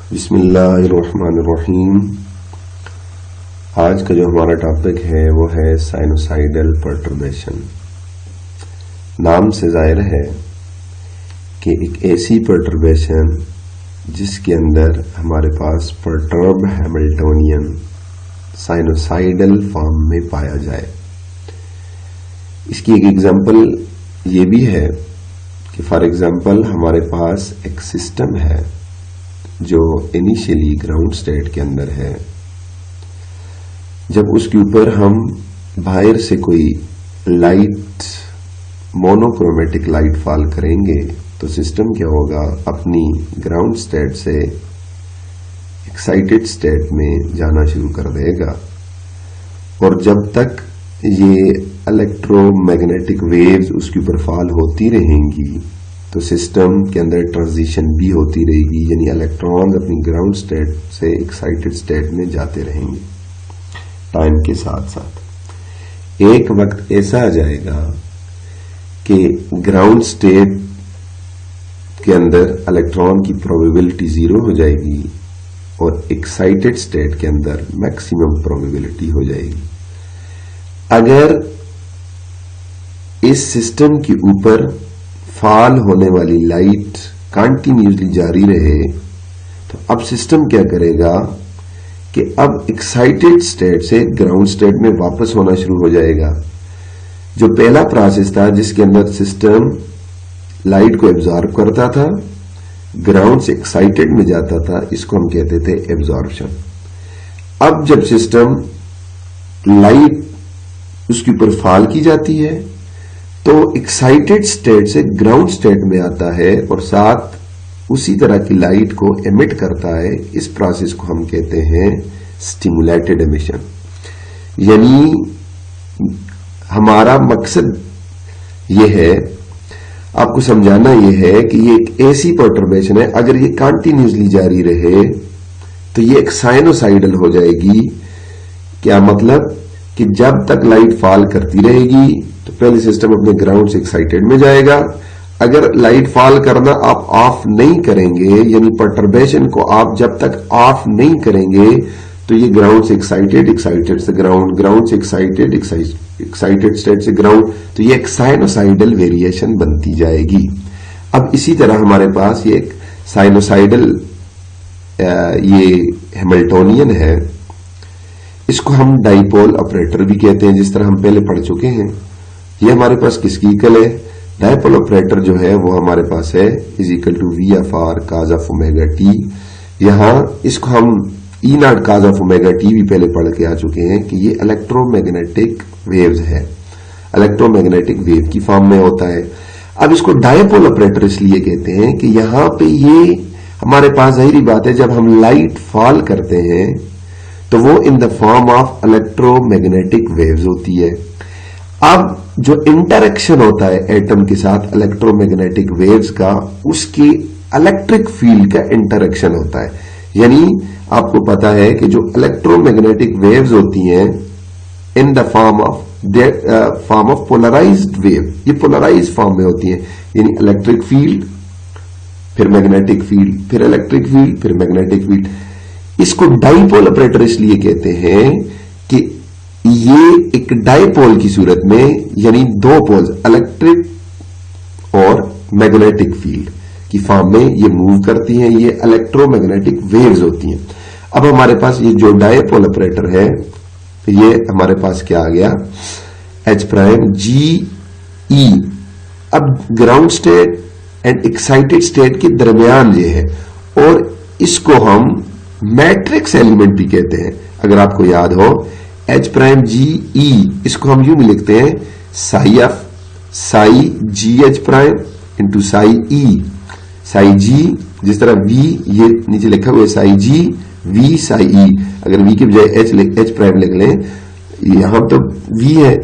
बिस्मिल्लाहिर्रहमानिर्रहीम। आज का जो हमारा टॉपिक है वो है साइनोसाइडल पर्टर्बेशन। नाम से जाहिर है कि एक ऐसी पर्टर्बेशन जिसके अंदर हमारे पास पर्टर्ब हैमिल्टोनियन साइनोसाइडल फॉर्म में पाया जाए। इसकी एक एग्जांपल ये भी है कि फॉर एग्जांपल हमारे पास एक सिस्टम है जो इनिशियली ग्राउंड स्टेट के अंदर है। जब उसके ऊपर हम बाहर से कोई लाइट, मोनोक्रोमेटिक लाइट फॉल करेंगे तो सिस्टम क्या होगा, अपनी ग्राउंड स्टेट से एक्साइटेड स्टेट में जाना शुरू कर देगा। और जब तक ये इलेक्ट्रोमैग्नेटिक वेव्स उसके ऊपर फॉल होती रहेंगी तो सिस्टम के अंदर ट्रांजिशन भी होती रहेगी, यानी इलेक्ट्रॉन अपनी ग्राउंड स्टेट से एक्साइटेड स्टेट में जाते रहेंगे टाइम के साथ साथ। एक वक्त ऐसा आ जाएगा कि ग्राउंड स्टेट के अंदर इलेक्ट्रॉन की प्रोबेबिलिटी 0 हो जाएगी और एक्साइटेड स्टेट के अंदर मैक्सिमम प्रोबेबिलिटी हो जाएगी। अगर इस सिस्टम के ऊपर फॉल होने वाली लाइट कंटिन्यूसली जारी रहे तो अब सिस्टम क्या करेगा कि अब एक्साइटेड स्टेट से ग्राउंड स्टेट में वापस होना शुरू हो जाएगा। जो पहला प्रोसेस था जिसके अंदर सिस्टम लाइट को एब्जॉर्ब करता था, ग्राउंड से एक्साइटेड में जाता था, इसको हम कहते थे एब्जॉर्प्शन। अब जब सिस्टम लाइट उसके ऊपर फॉल की जाती है तो एक्साइटेड स्टेट से ग्राउंड स्टेट में आता है और साथ उसी तरह की लाइट को एमिट करता है। इस प्रोसेस को हम कहते हैं स्टिमुलेटेड एमिशन। यानी हमारा मकसद यह है, आपको समझाना यह है कि ये एक ऐसी पर्टर्बेशन है, अगर ये कंटिन्यूसली जारी रहे तो ये एक साइनोसाइडल हो जाएगी। क्या मतलब कि जब तक लाइट फॉल करती रहेगी तो पहले सिस्टम अपने ग्राउंड से एक्साइटेड में जाएगा। अगर लाइट फॉल करना आप ऑफ नहीं करेंगे, यानी पर्टर्बेशन को आप जब तक ऑफ नहीं करेंगे तो ये ग्राउंड से एक्साइटेड, एक्साइटेड से ग्राउंड, ग्राउंड से एक्साइटेड, एक्साइटेड स्टेट से ग्राउंड, तो ये एक साइनोसाइडल वेरिएशन बनती जाएगी। अब इसी तरह हमारे पास ये एक साइनोसाइडल ये हैमिल्टोनियन है, इसको हम डाइपोल ऑपरेटर भी कहते हैं, जिस तरह हम पहले पढ़ चुके हैं। ये हमारे पास किसकी इक्वल है? डाइपोल ऑपरेटर जो है वो हमारे पास है is equal to V of R cos of omega T. यहां इसको हम E naught cos of omega T भी पहले पढ़ के आ चुके हैं कि ये इलेक्ट्रोमैग्नेटिक वेव्स है, इलेक्ट्रोमैग्नेटिक वेव की फॉर्म में होता है। अब इसको डाइपोल ऑपरेटर इसलिए कहते हैं कि यहां पे ये हमारे पास जाहिर बात है जब हम लाइट फॉल करते हैं तो वो इन the form of electromagnetic waves होती है। अब जो इंटरेक्शन होता है एटम के साथ इलेक्ट्रोमैग्नेटिक वेव्स का, उसकी इलेक्ट्रिक फील्ड का इंटरेक्शन होता है। यानी आपको पता है कि जो इलेक्ट्रोमैग्नेटिक वेव्स होती हैं in the form of polarised wave, ये पोलराइज्ड फॉर्म में होती हैं, यानी इलेक्ट्रिक फील्ड फिर मैग्नेटिक फील्ड फिर इलेक्ट्रिक फील्ड फिर मैग्नेटिक फील्ड। इसको डाइपोल ऑपरेटर इसलिए कहते हैं कि ये एक डाइपोल की सूरत में, यानी दो पोल्स इलेक्ट्रिक और मैग्नेटिक फील्ड की फॉर्म में ये मूव करती हैं, ये इलेक्ट्रोमैग्नेटिक वेव्स होती हैं। अब हमारे पास ये जो डाइपोल ऑपरेटर है ये हमारे पास क्या आ गया, H प्राइम जी ई। अब ground state and excited state के दरमियान ये है और इसको हम मैट्रिक्स एलिमेंट भी कहते हैं। अगर आपको याद हो H प्राइम जी ई, इसको हम यूं भी लिखते हैं psi F psi G H prime into psi E, psi G, जिस तरह V ये नीचे लिखा हुआ है साई जी V साई ई, अगर V के बजाय H प्राइम लिख लें, यहां तो V है,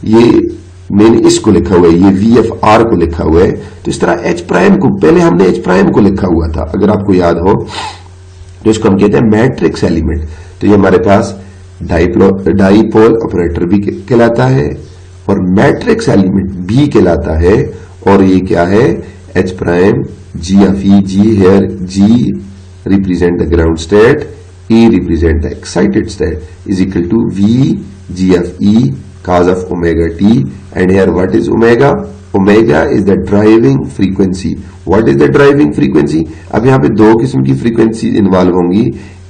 ये मैंने इसको लिखा हुआ है, ये V एफ आर को लिखा हुआ है, तो इस तरह H प्राइम को पहले हमने H प्राइम को लिखा हुआ था, अगर आपको याद हो, तो इसको हम कहते हैं मैट्रिक्स एलिमेंट। तो ये हमारे पास डाइपोल ऑपरेटर भी कहलाता है और मैट्रिक्स एलिमेंट भी कहलाता है। और ये क्या है, H prime G of E, G here G represent the ground state, E represent the excited state, is equal to V G of E cos of omega t. And here what is omega? Omega is the driving frequency. What is the driving frequency? अब यहाँ पे दो किस्म की frequency involve होंगी,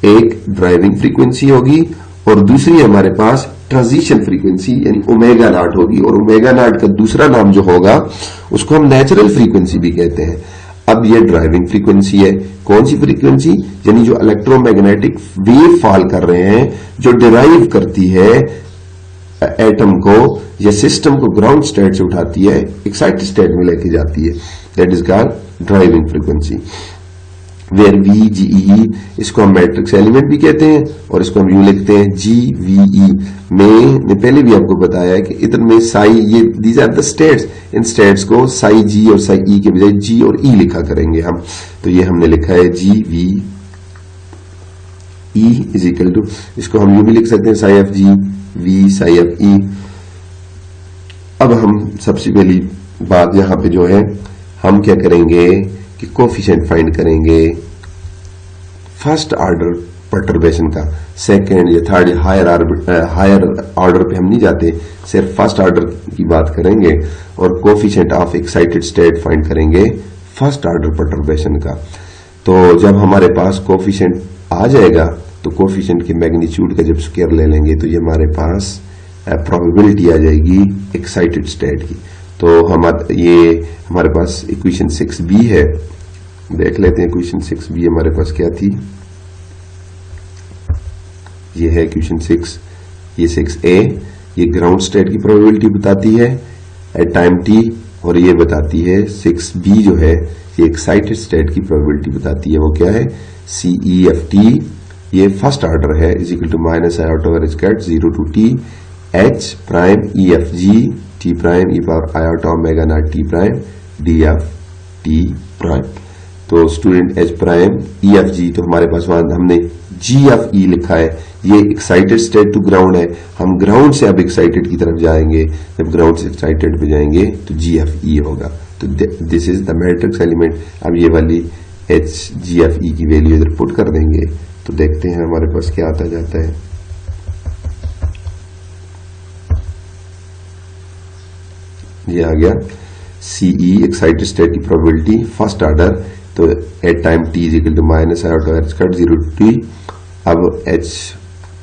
एक driving frequency होगी और दूसरी हमारे पास ट्रांजिशन फ्रीक्वेंसी यानी ओमेगा नॉट होगी। और ओमेगा नॉट का दूसरा नाम जो होगा उसको हम नेचुरल फ्रीक्वेंसी भी कहते हैं। अब ये ड्राइविंग फ्रीक्वेंसी है, कौन सी फ्रीक्वेंसी? यानी जो इलेक्ट्रोमैग्नेटिक वेव फॉल कर रहे हैं, जो डिराइव करती है एटम को या सिस्टम को ग्राउंड स्टेट से उठाती है, एक्साइटेड स्टेट में लेके जाती है, that is called driving frequency. Where V G E, इसको हम मैट्रिक्स एलिमेंट भी कहते हैं और इसको हम यूं लिखते हैं जी वी ई। मैंने पहले भी आपको बताया है कि इधर में साई, ये दीज आर द स्टेट्स, इन स्टेट्स को साई जी और साई ई के बजाय जी और ई लिखा करेंगे हम। तो ये हमने लिखा है G V E is equal to, इसको हम यूं भी लिख सकते हैं psi F G V psi F E. अब हम सबसे पहली बात यहां पे जो है हम क्या करेंगे कि कोफिशिएंट फाइंड करेंगे फर्स्ट ऑर्डर परटर्बेशन का। सेकंड या थर्ड हायर ऑर्डर पे हम नहीं जाते, सिर्फ फर्स्ट ऑर्डर की बात करेंगे और coefficient of excited state find करेंगे फर्स्ट ऑर्डर परटर्बेशन का। तो जब हमारे पास कोफिशिएंट आ जाएगा तो कोफिशिएंट के मैग्नीट्यूड का जब स्क्वायर ले लेंगे तो ये हमारे पास प्रोबेबिलिटी आ जाएगी एक्साइटेड स्टेट की। तो हमारे पास इक्वेशन 6b है, देख लेते हैं इक्वेशन 6b हमारे पास क्या थी। ये है इक्वेशन 6, ये 6a, ये ग्राउंड स्टेट की प्रोबेबिलिटी बताती है एट टाइम t, और ये बताती है 6b जो है ये एक्साइटेड स्टेट की प्रोबेबिलिटी बताती है। वो क्या है? CEFT, ये फर्स्ट ऑर्डर है, is equal to minus iota over square 0 to t h prime EFG t prime e power iota omega naught t prime DFT prime. तो स्टूडेंट h प्राइम EFG, तो हमारे पास वहां हमने GFE लिखा है, ये एक्साइटेड स्टेट टू ग्राउंड है। हम ग्राउंड से अब एक्साइटेड की तरफ जाएंगे, जब ग्राउंड से एक्साइटेड पे जाएंगे तो GFE होगा। तो this is the matrix element. अब ये वाली GFE की वैल्यू इधर पुट कर देंगे तो देखते हैं हमारे पास क्या आता जाता है। ये आ गया CE एक्साइटेड स्टेट की प्रोबेबिलिटी फर्स्ट ऑर्डर, तो at time t is equal to minus iota square 0 to t। अब h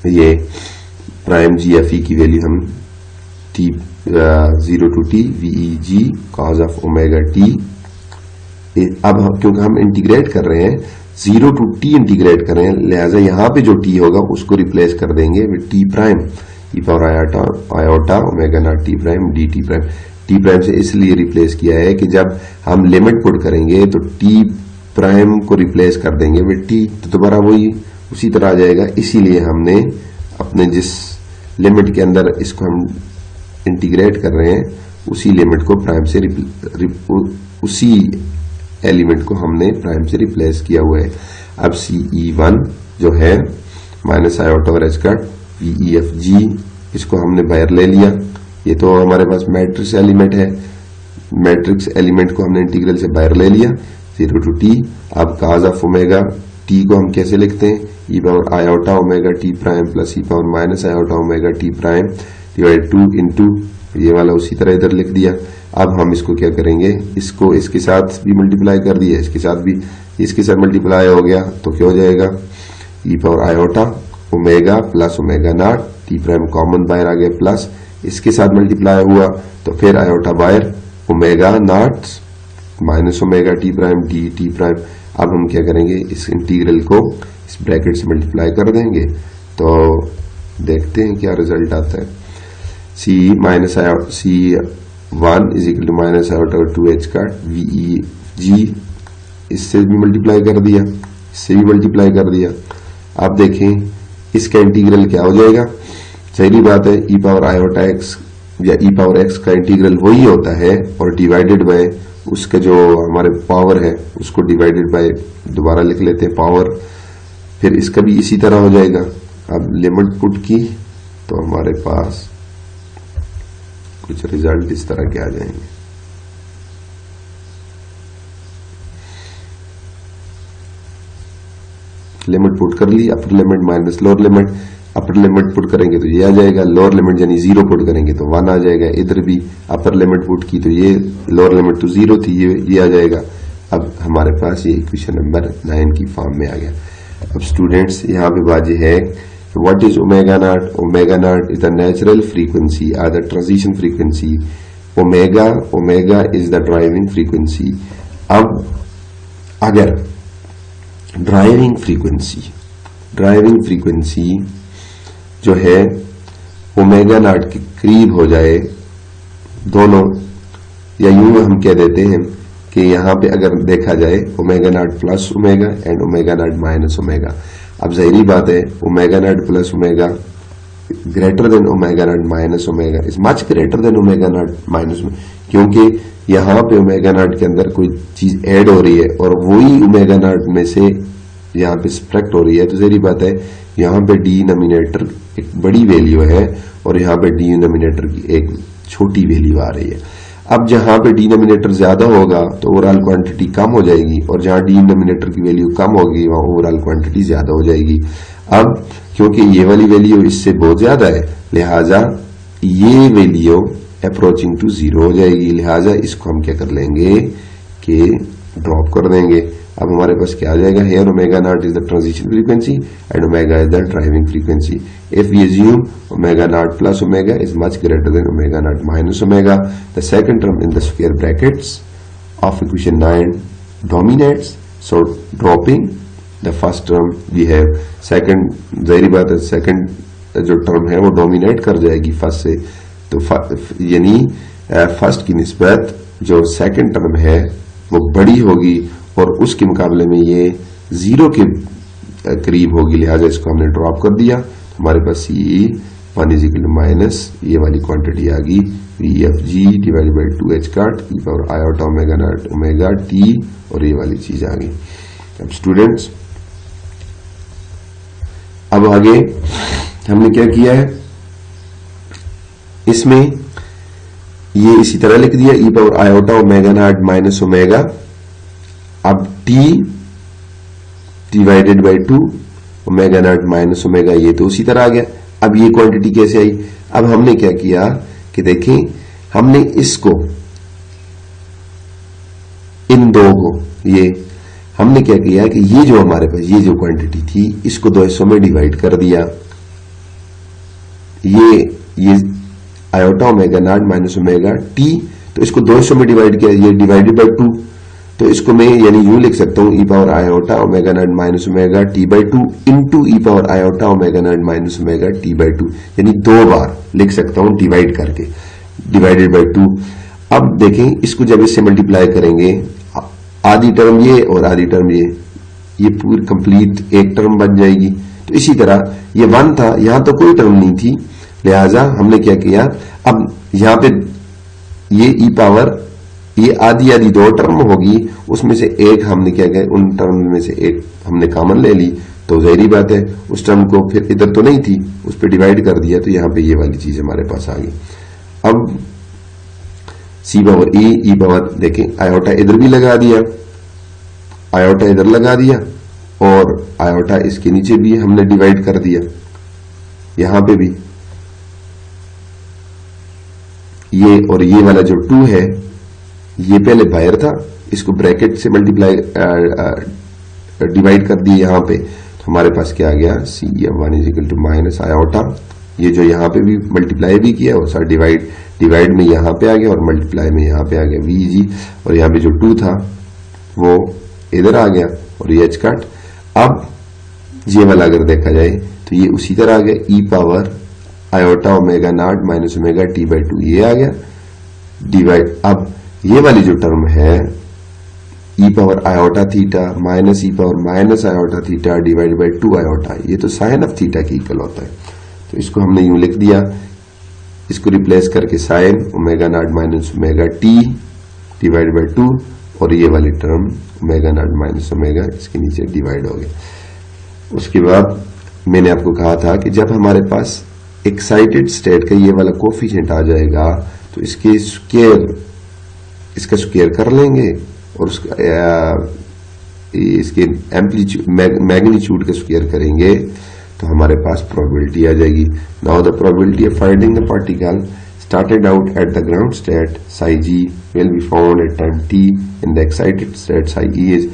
ये प्राइम GFE की वैल्यू हम t 0 to t VEG cos of omega t। अब क्योंकि हम इंटीग्रेट कर रहे हैं 0 टू t इंटीग्रेट कर रहे हैं, लिहाजा यहां पे जो t होगा उसको रिप्लेस कर देंगे with t prime E power iota omega naught t prime dt prime. t prime से इसलिए रिप्लेस किया है कि जब हम लिमिट पुट करेंगे तो t प्राइम को रिप्लेस कर देंगे विद t, तो दोबारा वही उसी तरह आ जाएगा। इसीलिए हमने अपने जिस लिमिट के अंदर इसको हम इंटीग्रेट कर रहे हैं उसी लिमिट को प्राइम से उसी एलिमेंट को हमने प्राइम से रिप्लेस किया हुआ है। अब CE1 जो है minus iota over square VEFG, इसको हमने बाहर ले लिया। ये तो हमारे पास मैट्रिक्स एलिमेंट है, मैट्रिक्स एलिमेंट को हमने इंटीग्रल से बाहर ले लिया 0 टू t। अब काज ऑफ ओमेगा t को हम कैसे लिखते हैं? e power iota omega t prime plus e power minus iota omega t prime divide 2 into ये वाला उसी तरह इधर लिख दिया। अब हम इसको क्या करेंगे, इसको इसके साथ भी मल्टीप्लाई कर दिया, इसके साथ भी, इसके साथ मल्टीप्लाई हो गया तो क्या हो जाएगा? e power iota omega plus omega naught t prime common बाहर आ गया प्लस इसके साथ मल्टीप्लाई हुआ तो फिर आयोटा बाहर omega naught minus omega T prime D T prime. अब हम क्या करेंगे, इस इंटीग्रल को इस ब्रैकेट से मल्टीप्लाई कर देंगे तो देखते हैं क्या रिजल्ट आता है। C minus C1 is equal to minus iota 2h का VEG, इससे भी मल्टीप्लाई कर दिया, इससे भी मल्टीप्लाई कर दिया। अब देखें इसका इंटीग्रल क्या हो जाएगा। सही बात है, e पावर आयोटा x या e पावर x का इंटीग्रल वही होता है और डिवाइडेड बाय उसका जो हमारे पावर है उसको डिवाइडेड बाय दोबारा लिख लेते हैं पावर, फिर इसका भी इसी तरह हो जाएगा। अब लिमिट पुट की तो हमारे पास कुछ रिजल्ट इस तरह के आ जाएंगे। लिमिट पुट कर ली, upper limit minus lower limit, upper limit put करेंगे तो ये आ जाएगा, लोअर लिमिट यानी 0 पुट करेंगे तो 1 आ जाएगा। इधर भी अपर लिमिट पुट की तो ये लोअर लिमिट तो 0 थी, ये आ जाएगा। अब हमारे पास ये इक्वेशन नंबर 9 की फॉर्म में आ गया। अब स्टूडेंट्स यहाँ पे बात ये है what is omega naught? Omega naught is the natural frequency और the transition frequency. Omega is the driving frequency. अब अगर ड्राइविंग फ्रीक्वेंसी जो है ओमेगा नॉट के करीब हो जाए दोनों, या यूं हम कह देते हैं कि यहां पे अगर देखा जाए omega naught plus omega and omega naught minus omega. अब जाहिर बात है omega naught plus omega greater than omega naught minus omega is much greater than omega naught minus, क्योंकि यहां पे ओमेगा नॉट के अंदर कोई चीज ऐड हो रही है और वही ओमेगा नॉट में से यहाँ पे सब्ट्रैक्ट हो रही है, तो जहरी बात है यहाँ पे डिनोमिनेटर एक बड़ी वैल्यू है और यहाँ पे डिनोमिनेटर की एक छोटी वैल्यू आ रही है। अब जहां पे डिनोमिनेटर ज्यादा होगा तो ओवरऑल क्वांटिटी कम हो जाएगी, और जहां डिनोमिनेटर की वैल्यू कम होगी वहां ओवरऑल क्वांटिटी ज्यादा हो जाएगी। अब क्योंकि ये वाली वैल्यू इससे बहुत ज्यादा है, लिहाजा ये वैल्यू अप्रोचिंग टू 0 हो जाएगी, लिहाजा इसको हम क्या कर लेंगे कि ड्रॉप कर देंगे। अब हमारे पास क्या आ जाएगा, here omega naught is the transition frequency and omega is the driving frequency. If we assume omega naught plus omega is much greater than omega naught minus omega, the second term in the square brackets of equation 9 dominates, so dropping the first term we have second, जाहिर बात है second जो term है वो dominate कर जाएगी first से, तो यानी फर्स्ट की निस्बत जो सेकंड टर्म है वो बड़ी होगी और उसके मुकाबले में ये 0 के करीब होगी, लिहाजा इसको हमने ड्रॉप कर दिया। हमारे पास सी 1 इज इक्वल टू माइनस ये वाली क्वांटिटी आ गई VFG डिवाइडेड बाई 2h काट E power iota omega naught omega T, और ये वाली चीज आ गई। अब स्टूडेंट्स अब आगे हमने क्या किया है, इसमें ये इसी तरह लिख दिया E power iota omega naught minus omega, अब T divided by 2 omega naught minus omega, ये तो उसी तरह आ गया। अब ये क्वांटिटी कैसे आई, अब हमने क्या किया कि देखें हमने इसको इन दो को ये हमने क्या किया कि ये जो हमारे पास ये जो क्वांटिटी थी इसको दो हिस्सों में डिवाइड कर दिया। ये iota omega naught minus omega T, तो इसको दो हिस्सों में डिवाइड किया, ये डिवाइडेड बाई 2, तो इसको मैं यानी यूं लिख सकता हूं E power iota omega naught minus omega T by 2 into E power iota omega naught minus omega T by 2, यानी 2 बार लिख सकता हूं डिवाइड करके, डिवाइडेड बाई 2। अब देखें इसको जब इससे मल्टीप्लाई करेंगे आधी टर्म ये और आधी टर्म ये पूरी कंप्लीट एक टर्म बन जाएगी। तो इसी तरह ये 1 था, यहां तो कोई टर्म नहीं थी, लिहाजा हमने क्या किया, अब यहां पे ये ई पावर ये आधी आधी 2 टर्म होगी, उसमें से एक हमने क्या किया, उन टर्म में से एक हमने कॉमन ले ली, तो जाहिर बात है उस टर्म को फिर इधर तो नहीं थी उस पर डिवाइड कर दिया, तो यहां पे ये वाली चीज हमारे पास आ गई। अब सी पावर ई पावर देखें आयोटा इधर भी लगा दिया, आयोटा इधर लगा दिया और आयोटा इसके नीचे भी हमने डिवाइड कर दिया, यहां पे भी ये और ये वाला जो 2 है ये पहले बाहर था, इसको ब्रैकेट से मल्टीप्लाई डिवाइड कर दिए यहां पे, तो हमारे पास क्या आ गया C 1 is equal to minus iota, ये जो यहां पे भी मल्टीप्लाई भी किया और सर डिवाइड में यहां पे आ गया और मल्टीप्लाई में यहां पे आ गया VG, और यहां पे जो 2 था वो इधर आ गया और ये h काट। अब ये वाला अगर देखा जाए तो ये उसी तरह आ गया E power iota omega naught minus omega T by 2, ये आ गया डिवाइड। अब ये वाली जो टर्म है E power iota theta minus E power minus iota theta divide by 2 iota, ये तो साइन ऑफ थीटा की इक्वल होता है, तो इसको हमने यूं लिख दिया, इसको रिप्लेस करके sine omega naught minus omega T divide by 2, और ये वाली term omega naught minus omega इसके नीचे डिवाइड हो गया। उसके बाद मैंने आपको कहा था कि जब हमारे पास एक्साइटेड स्टेट का ये वाला कोफिशिएंट आ जाएगा तो इसका स्क्वायर कर लेंगे और उसका इसके एम्पलीट्यूड मैग्नीट्यूड का स्क्वायर करेंगे तो हमारे पास प्रोबेबिलिटी आ जाएगी। Now the probability of finding the particle started out at the ground state psi g will be found at time t in the excited state psi e is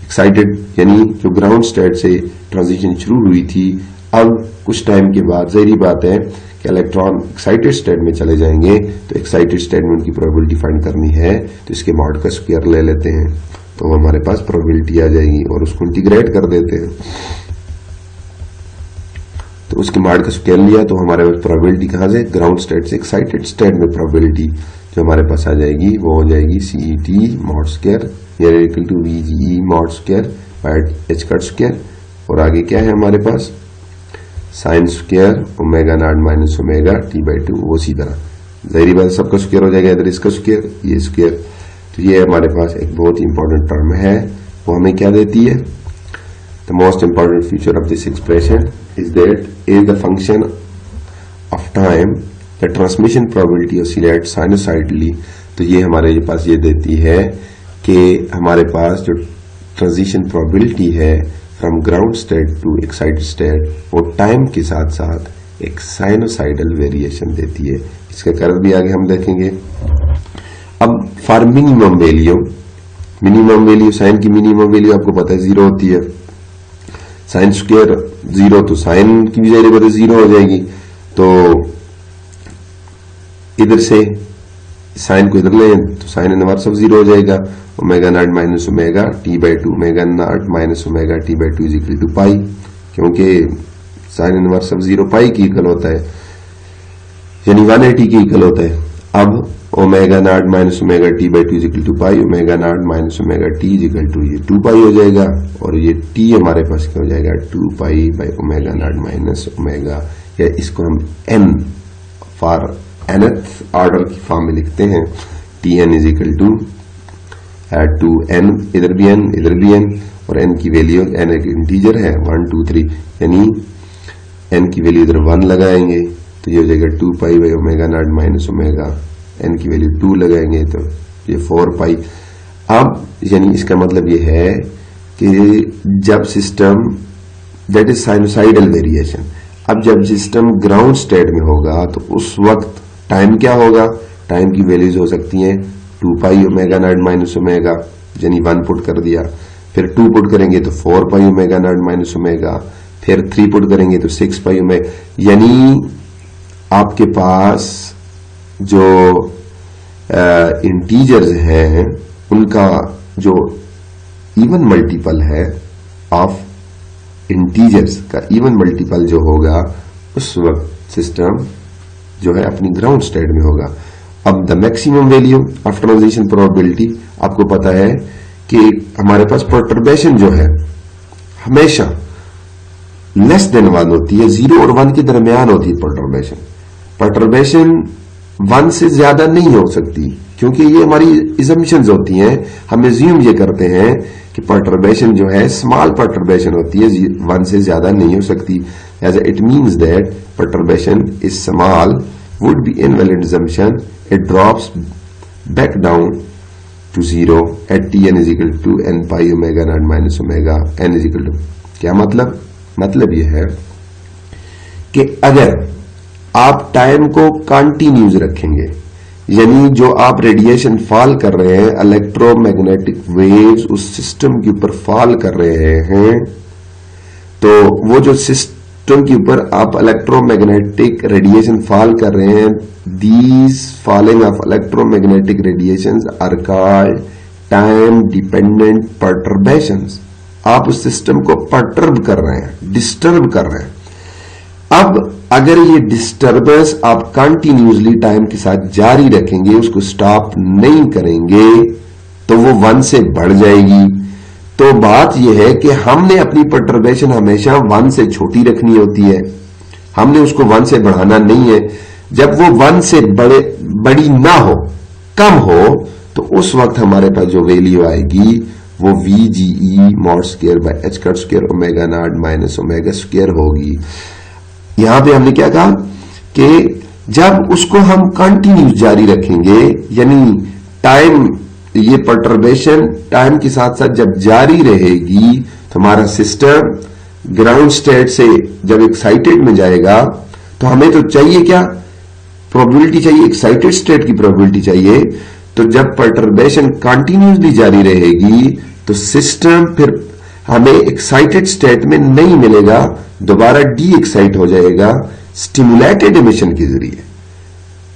excited, यानी जो ground state से transition शुरू हुई थी, अब कुछ time के बाद जाहिर बात है कि इलेक्ट्रॉन एक्साइटेड स्टेट में चले जाएंगे, तो एक्साइटेड स्टेट में उनकी प्रोबेबिलिटी फाइंड करनी है तो इसके मॉड का स्क्वायर ले लेते हैं तो हमारे पास प्रोबेबिलिटी आ जाएगी और उसको इंटीग्रेट कर देते हैं। तो उसके मॉड का स्क्वायर लिया तो हमारे पास प्रोबेबिलिटी कहां से, ग्राउंड स्टेट से एक्साइटेड स्टेट में प्रोबेबिलिटी जो हमारे पास आ जाएगी वो हो जाएगी CET mod square equal to VGE mod square by h का स्क्वायर, और आगे क्या है हमारे पास sine square omega naught minus omega T/2, उसी तरह जाहिर बात सबका स्क्वायर हो जाएगा, इधर इसका स्क्वायर ये स्क्वायर। तो ये हमारे पास एक बहुत ही इंपॉर्टेंट टर्म है, वो हमें क्या देती है, the most important feature of this expression is that is the function of time the transmission probability oscillates sinusoidally। तो ये हमारे पास ये देती है कि हमारे पास जो ट्रांजिशन प्रोबेबिलिटी है from ground state to excited state वो टाइम के साथ साथ एक साइनोसाइडल वेरिएशन देती है। इसका कारण भी आगे हम देखेंगे। अब फॉर मिनिमम वैल्यू साइन की मिनिमम वैल्यू आपको पता है 0 होती है, साइन स्क्वायर 0 तो साइन की भी जाहिर बात है 0 हो जाएगी, तो इधर से साइन को इधर ले तो साइन इनवर्स ऑफ 0 हो जाएगा, omega naught minus omega T/2 omega naught minus omega T/2 is equal to pi, क्योंकि साइन इनवर्स ऑफ 0 पाई की इक्वल होता है यानी 180 की इक्वल होता है। अब omega naught minus omega T/2 is equal to pi, omega naught minus omega T is equal to ये 2 पाई हो जाएगा, और ये T हमारे पास क्या हो जाएगा 2 pi by omega naught minus omega, या इसको हम n फॉर nth ऑर्डर की फॉर्म में लिखते हैं, Tn is equal to 2n, इधर भी n इधर भी n, और n की वैल्यू n एक इंटीजर है 1 2 3, यानी n की वैल्यू इधर 1 लगाएंगे तो ये हो जाएगा 2 pi by omega naught minus omega, n की वैल्यू 2 लगाएंगे तो ये 4 पाई। अब यानी इसका मतलब ये है कि जब system that is sinusoidal variation, अब जब सिस्टम ग्राउंड स्टेट में होगा तो उस वक्त टाइम क्या होगा, टाइम की वैल्यूज हो सकती हैं 2 पाई ओमेगा नॉट माइनस ओमेगा, यानी 1 पुट कर दिया, फिर 2 पुट करेंगे तो 4 pi omega naught minus omega, फिर 3 पुट करेंगे तो 6 पाई ओमेगा, यानी आपके पास जो इंटीजर्स हैं उनका जो इवन मल्टीपल है ऑफ इंटीजर्स का इवन मल्टीपल जो होगा उस वक्त सिस्टम जो है अपनी ग्राउंड स्टेट में होगा। अब the maximum value of transition probability आपको पता है कि हमारे पास परटर्बेशन जो है हमेशा लेस देन 1 होती है, 0 और 1 के दरमियान होती है परटर्बेशन 1 से ज्यादा नहीं हो सकती, क्योंकि ये हमारी इजम्पशंस होती हैं, हम एज्यूम ये करते हैं कि परटर्बेशन जो है स्मॉल परटर्बेशन होती है, 1 से ज्यादा नहीं हो सकती, as it means that perturbation is small would be invalid assumption, it drops back down to 0 at Tn is equal to n pi omega naught minus omega n is equal to, क्या मतलब ये है कि अगर आप time को continuous रखेंगे, यानी जो आप रेडिएशन फॉल कर रहे हैं, इलेक्ट्रोमैग्नेटिक वेव्स उस सिस्टम के ऊपर फॉल कर रहे हैं, तो वो जो सिस्टम के ऊपर आप इलेक्ट्रोमैग्नेटिक रेडिएशन फॉल कर रहे हैं, these falling of electromagnetic radiations are called time dependent perturbations. आप उस सिस्टम को परटर्ब कर रहे हैं, डिस्टर्ब कर रहे हैं। अब अगर ये डिस्टर्बेंस आप कंटिन्यूसली टाइम के साथ जारी रखेंगे, उसको स्टॉप नहीं करेंगे, तो वो 1 से बढ़ जाएगी। तो बात यह है कि हमने अपनी परटर्बेशन हमेशा 1 से छोटी रखनी होती है, हमने उसको 1 से बढ़ाना नहीं है। जब वो 1 से बड़ी ना हो, कम हो, तो उस वक्त हमारे पास जो वैल्यू आएगी वो VGE mod square by h cut square omega naught minus omega square होगी। यहां पे हमने क्या कहा कि जब उसको हम कंटिन्यूस जारी रखेंगे, यानी टाइम ये पर्टर्बेशन टाइम के साथ साथ जब जारी रहेगी तो हमारा सिस्टम ग्राउंड स्टेट से जब एक्साइटेड में जाएगा तो हमें तो चाहिए क्या, प्रोबेबिलिटी चाहिए, एक्साइटेड स्टेट की प्रोबेबिलिटी चाहिए। तो जब पर्टर्बेशन कंटिन्यूसली जारी रहेगी तो सिस्टम फिर हमें एक्साइटेड स्टेट में नहीं मिलेगा, दोबारा डी एक्साइट हो जाएगा स्टिमुलेटेड एमिशन के जरिए।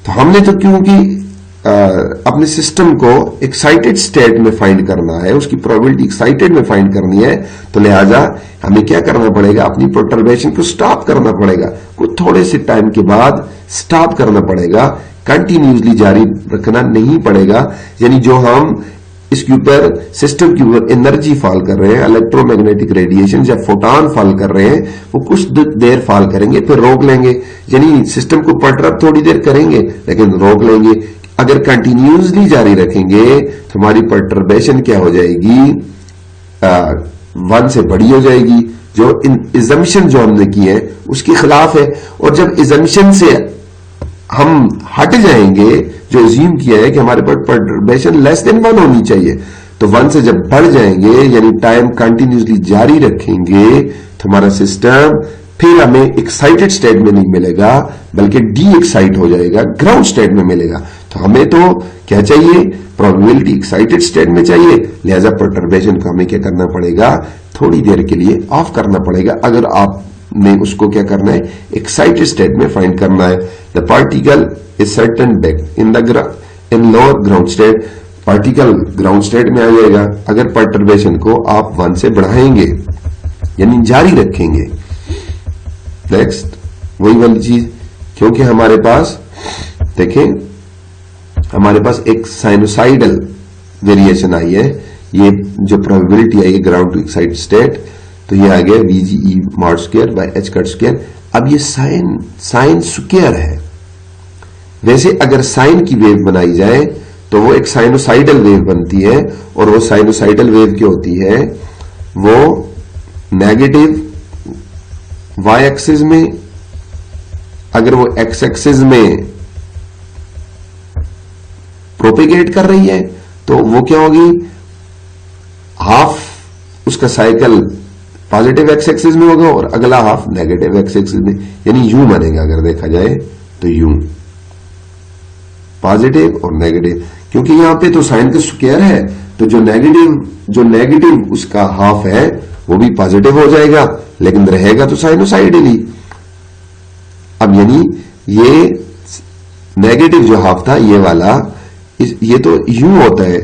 तो हमने तो क्योंकि अपने सिस्टम को एक्साइटेड स्टेट में फाइंड करना है, उसकी प्रोबेबिलिटी एक्साइटेड में फाइंड करनी है, तो लिहाजा हमें क्या करना पड़ेगा, अपनी पर्टर्बेशन को स्टॉप करना पड़ेगा, कुछ थोड़े से टाइम के बाद स्टॉप करना पड़ेगा, कंटिन्यूसली जारी रखना नहीं पड़ेगा। यानी जो हम इसके ऊपर सिस्टम के ऊपर एनर्जी फॉल कर रहे हैं, इलेक्ट्रोमैग्नेटिक रेडिएशन या फोटॉन फॉल कर रहे हैं, वो कुछ देर फॉल करेंगे फिर रोक लेंगे। यानी सिस्टम को पर्टर्ब थोड़ी देर करेंगे लेकिन रोक लेंगे। अगर कंटिन्यूसली जारी रखेंगे तो हमारी पर्टर्बेशन क्या हो जाएगी, 1 से बड़ी हो जाएगी, जो इन इजम्पशन जो हमने की है उसके खिलाफ है। और जब इजम्पशन से हम हट जाएंगे, जो एज्यूम किया है कि हमारे पास पर्टर्बेशन लेस देन 1 होनी चाहिए, तो 1 से जब बढ़ जाएंगे यानी टाइम कंटिन्यूसली जारी रखेंगे तो हमारा सिस्टम फिर हमें एक्साइटेड स्टेट में नहीं मिलेगा बल्कि डी एक्साइट हो जाएगा, ग्राउंड स्टेट में मिलेगा। तो हमें तो क्या चाहिए, प्रोबेबिलिटी एक्साइटेड स्टेट में चाहिए, लिहाजा पर्टर्बेशन को हमें क्या करना पड़ेगा, थोड़ी देर के लिए ऑफ करना पड़ेगा। अगर आपने उसको क्या करना है, एक्साइटेड स्टेट में फाइंड करना है। The particle is certain back in lower ground state, particle ground state में आ जाएगा अगर पर्टर्बेशन को आप 1 से बढ़ाएंगे यानी जारी रखेंगे। नेक्स्ट वही वाली चीज, क्योंकि हमारे पास देखें, हमारे पास एक साइनोसाइडल वेरिएशन आई है, ये जो प्रोबेबिलिटी आई है ग्राउंड टू एक्साइटेड स्टेट, तो ये आ गया VGE mod square by h cut square. अब ये साइन स्क्वायर है। वैसे अगर साइन की वेव बनाई जाए तो वो एक साइनोसाइडल वेव बनती है, और वो साइनोसाइडल वेव क्या होती है, वो नेगेटिव y एक्सिस में, अगर वो x एक्सिस में प्रोपेगेट कर रही है तो वो क्या होगी, हाफ उसका साइकिल पॉजिटिव x एक्सिस में होगा और अगला हाफ नेगेटिव x एक्सिस में, यानी यूं बनेगा अगर देखा जाए तो यूं, पॉजिटिव और नेगेटिव। क्योंकि यहां पे तो साइन का स्क्वायर है तो जो नेगेटिव उसका हाफ है वो भी पॉजिटिव हो जाएगा, लेकिन रहेगा तो साइनोसाइडली। अब यानी ये नेगेटिव जो हाफ था ये वाला, ये तो यूं होता है।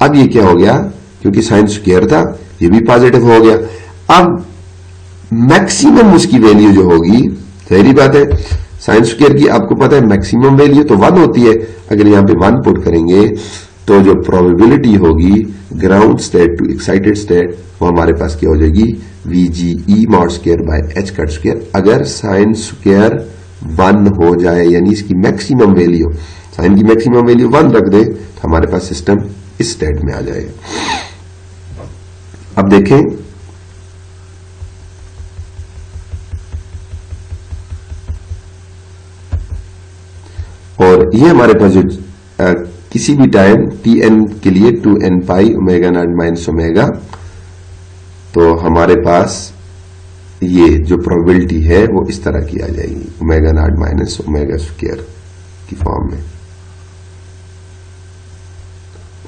अब ये क्या हो गया, क्योंकि साइन स्क्वायर था ये भी पॉजिटिव हो गया। अब मैक्सिमम उसकी वैल्यू जो होगी, सही बात है, साइन स्क्वायर की आपको पता है मैक्सिमम वैल्यू तो 1 होती है। अगर यहां पे 1 पुट करेंगे तो जो प्रोबेबिलिटी होगी ground state to excited state, वो हमारे पास क्या हो जाएगी, VGE mod square by h cut square. अगर साइन स्क्वायर 1 हो जाए यानी इसकी मैक्सिमम वैल्यू, साइन की मैक्सिमम वैल्यू 1 रख दे तो हमारे पास सिस्टम इस स्टेट में आ जाएगा। अब देखें, और ये हमारे पास जो किसी भी टाइम Tn के लिए 2n पाई ओमेगा नॉट माइनस ओमेगा, तो हमारे पास ये जो प्रोबेबिलिटी है वो इस तरह की आ जाएगी, omega naught minus omega square की फॉर्म में।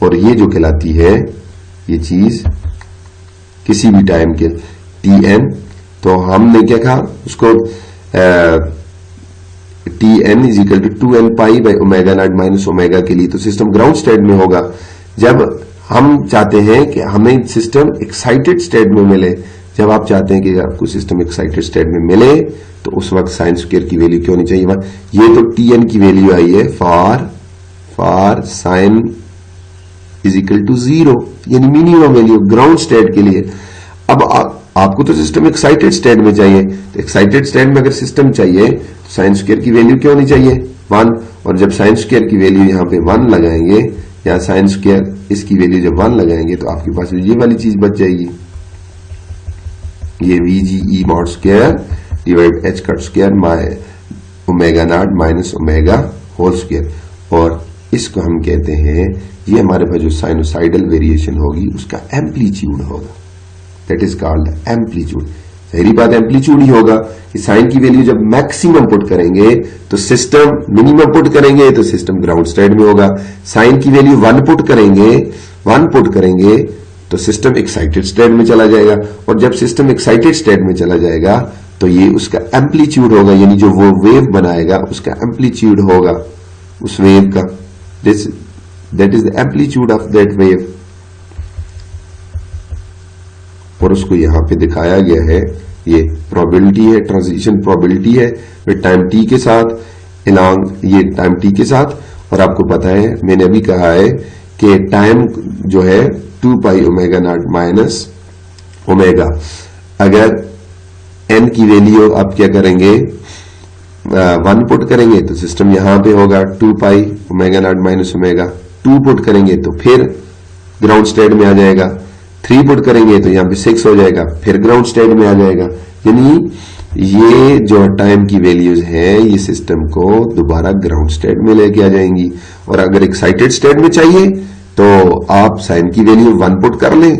और ये जो कहलाती है ये चीज किसी भी टाइम के Tn, तो हमने क्या कहा उसको, Tn is equal to 2n pi by omega naught minus omega के लिए तो सिस्टम ग्राउंड स्टेट में होगा। जब हम चाहते हैं कि हमें सिस्टम एक्साइटेड स्टेट में मिले, जब आप चाहते हैं कि आपको सिस्टम एक्साइटेड स्टेट में मिले तो उस वक्त साइन स्क्वायर की वैल्यू क्यों नहीं चाहिए। ये तो Tn की वैल्यू आई है for sine is equal to 0, यानी मिनिमम वैल्यू ग्राउंड स्टेट के लिए। अब आपको तो सिस्टम एक्साइटेड स्टेट में चाहिए, तो एक्साइटेड स्टेट में अगर सिस्टम चाहिए तो साइन स्क्वायर की वैल्यू क्यों नहीं चाहिए, 1। और जब साइन स्क्वायर की वैल्यू यहां पे 1 लगाएंगे, या साइन स्क्वायर इसकी वैल्यू जब 1 लगाएंगे तो आपके पास ये वाली चीज बच जाएगी, ये VGE mod square divide h cut square omega naught minus omega whole square. और इसको हम कहते हैं, ये हमारे पास जो साइनोसाइडल वेरिएशन होगी उसका एम्पलीट्यूड होगा, दैट इज कॉल्ड एम्पलीट्यूड। सही बात, एम्पलीट्यूड ही होगा कि साइन की वैल्यू जब मैक्सिमम पुट करेंगे तो सिस्टम, मिनिमम पुट करेंगे तो सिस्टम ग्राउंड स्टेट में होगा। साइन की वैल्यू 1 पुट करेंगे तो सिस्टम एक्साइटेड स्टेट में चला जाएगा, और जब सिस्टम एक्साइटेड स्टेट में चला जाएगा तो ये उसका एम्पलीट्यूड होगा, यानी जो वो वेव बनाएगा उसका एम्पलीट्यूड होगा उस वेव का, that is the amplitude of that wave. और उसको यहां पे दिखाया गया है, ये प्रोबेबिलिटी है, ट्रांजिशन प्रोबेबिलिटी है विद टाइम टी के साथ, अलोंग ये टाइम टी के साथ। और आपको पता है, मैंने अभी कहा है कि टाइम जो है 2 पाई ओमेगा नॉट माइनस ओमेगा, अगर एन की वैल्यू आप क्या करेंगे 1 पुट करेंगे तो सिस्टम यहां पे होगा 2 पाई omega naught minus omega, 2 put करेंगे तो फिर ग्राउंड स्टेट में आ जाएगा, 3 पुट करेंगे तो यहां पे 6 हो जाएगा, फिर ग्राउंड स्टेट में आ जाएगा। यानी ये जो टाइम की वैल्यूज हैं ये सिस्टम को दोबारा ग्राउंड स्टेट में लेके आ जाएंगी। और अगर एक्साइटेड स्टेट में चाहिए तो आप साइन की वैल्यू 1 पुट कर लें,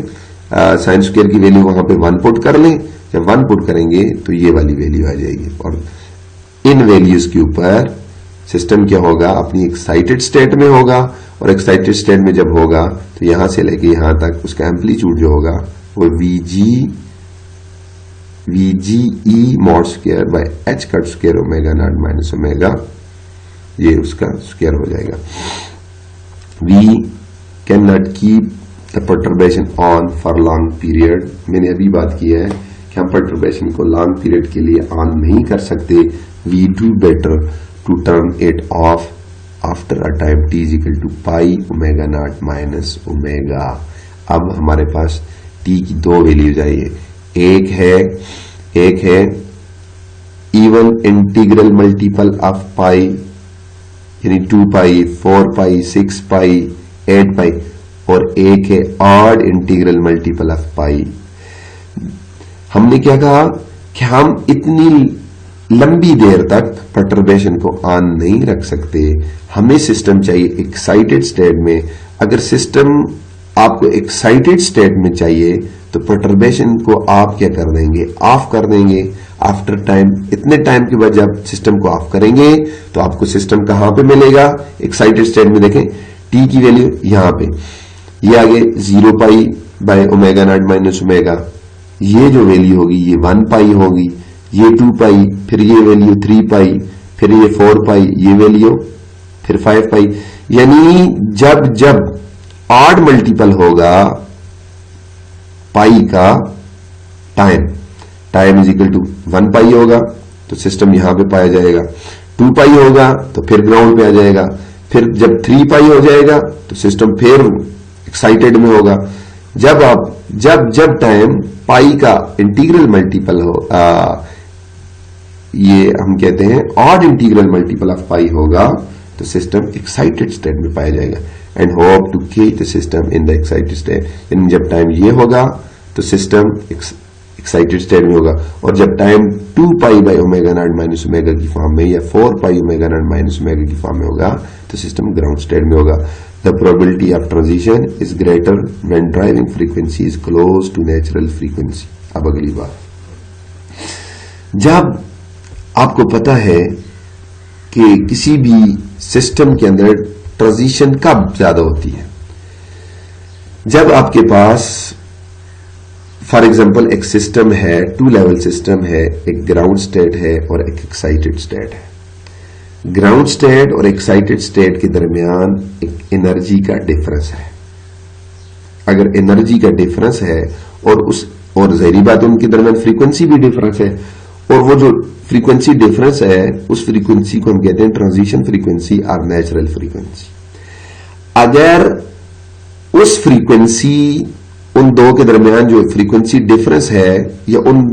साइन स्क्वायर की वैल्यू वहां पे 1 पुट कर लें, जब 1 पुट करेंगे तो ये वाली वैल्यू आ जाएगी। और इन वैल्यूज के ऊपर सिस्टम क्या होगा, अपनी एक्साइटेड स्टेट में होगा, और एक्साइटेड स्टेट में जब होगा तो यहां से लेके यहां तक उसका एम्पलीट्यूड जो होगा वो VGE mod square by H cut square omega naught minus omega, ये उसका स्क्वायर हो जाएगा। We can not keep the perturbation on for long period. मैंने अभी बात की है कि हम परटर्बेशन को लॉन्ग पीरियड के लिए ऑन नहीं कर सकते। We do better to turn it off after a time t is equal to pi omega naught minus omega. अब हमारे पास t की 2 वैल्यूज आई है, एक है इवन इंटीग्रल मल्टीपल ऑफ पाई, यानी 2 पाई, 4 पाई, 6 पाई, 8 पाई, और एक है ऑड इंटीग्रल मल्टीपल ऑफ पाई। हमने क्या कहा कि हम इतनी लंबी देर तक परटर्बेशन को ऑन नहीं रख सकते, हमें सिस्टम चाहिए एक्साइटेड स्टेट में। अगर सिस्टम आपको एक्साइटेड स्टेट में चाहिए तो परटर्बेशन को आप क्या कर देंगे, ऑफ कर देंगे आफ्टर टाइम। इतने टाइम के बाद जब सिस्टम को ऑफ करेंगे तो आपको सिस्टम कहां पे मिलेगा, एक्साइटेड स्टेट में। देखें टी की वैल्यू यहां पे, ये आगे 0 pi by omega naught minus omega, ये जो वैल्यू होगी ये 1 पाई होगी, ये 2 पाई, फिर ये वैल्यू 3 पाई, फिर ये 4 पाई, ये वैल्यू फिर 5 पाई। यानी जब जब ऑड मल्टीपल होगा पाई का टाइम इज इक्वल टू 1 पाई होगा तो सिस्टम यहां पे पाया जाएगा, 2 पाई होगा तो फिर ग्राउंड पे आ जाएगा, फिर जब 3 पाई हो जाएगा तो सिस्टम फिर एक्साइटेड में होगा। जब टाइम पाई का इंटीग्रल मल्टीपल हो, ये हम कहते हैं odd integral multiple of pi होगा तो सिस्टम एक्साइटेड स्टेट में पाया जाएगा। And hope to keep the system in the excited state, यानी जब टाइम ये होगा तो सिस्टम एक्साइटेड स्टेट में होगा, और जब time 2 pi by omega naught minus omega की फॉर्म में या 4 pi omega naught minus omega की फॉर्म में होगा तो सिस्टम ग्राउंड स्टेट में होगा। The probability of transition is greater when driving frequency is close to natural frequency. अब अगली बात, जब आपको पता है कि किसी भी सिस्टम के अंदर ट्रांजिशन कब ज्यादा होती है, जब आपके पास फॉर एग्जांपल एक सिस्टम है, 2 लेवल सिस्टम है, एक ग्राउंड स्टेट है और एक एक्साइटेड स्टेट है। ग्राउंड स्टेट और एक्साइटेड स्टेट के दरमियान एक एनर्जी का डिफरेंस है। अगर एनर्जी का डिफरेंस है और ज़ाहिरी बात उनके दरमियान फ्रीक्वेंसी भी डिफरेंस है, और वो जो फ्रीक्वेंसी डिफरेंस है उस फ्रीक्वेंसी को हम कहते हैं ट्रांजिशन फ्रीक्वेंसी और नेचुरल फ्रीक्वेंसी। अगर उस फ्रीक्वेंसी, उन दो के दरमियान जो फ्रीक्वेंसी डिफरेंस है, या उन